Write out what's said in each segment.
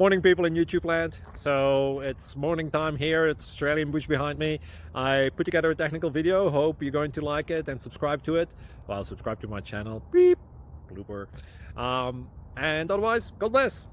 Morning, people in YouTube land. So it's morning time here. It's Australian bush behind me. I put together a technical video. Hope you're going to like it and subscribe to it. Well, subscribe to my channel. Beep. Blooper. And otherwise, God bless.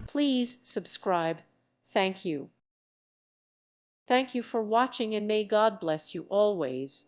Please subscribe. Thank you. Thank you for watching, and may God bless you always.